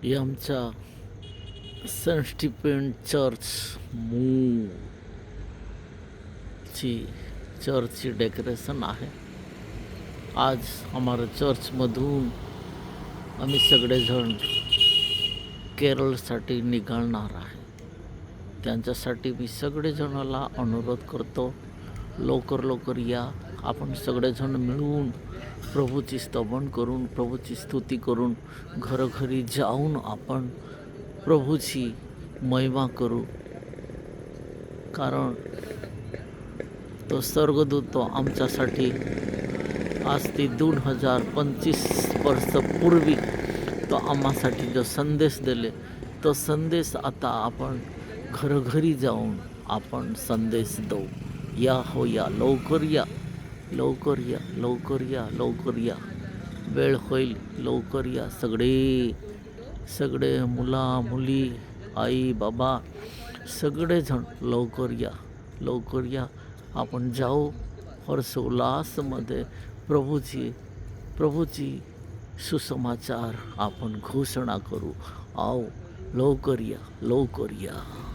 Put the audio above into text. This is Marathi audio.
ही आमच्या सेंट स्टीफन चर्च ची चर्चची डेकोरेशन आहे. आज आम्हाला चर्चमधून आम्ही सगळेजण केरळसाठी निघालणार आहे. त्यांच्यासाठी मी सगळेजणाला अनुरोध करतो, लवकर या. आपण सगळेजण मिळून प्रभूची स्तवन करून, प्रभूची स्तुती करून, घरोघरी जाऊन आपण प्रभूची महिमा करू. कारण तो स्वर्गदूत तो आमच्यासाठी आज ती 2025 वर्षापूर्वी तो आम्हासाठी जो संदेश दिले, तो संदेश आता आपण घरोघरी जाऊन आपण संदेश देऊ. या हो या, लवकर या, लवकर या, लवकर या, लवकर या. वेळ होईल, लवकर या. सगळे मुला मुली, आई बाबा, सगळेजण लवकर या, लवकर या. आपण जाऊ हर्षोल्लासमध्ये प्रभूची सुसमाचार आपण घोषणा करू. आओ, लवकर या, लवकर या.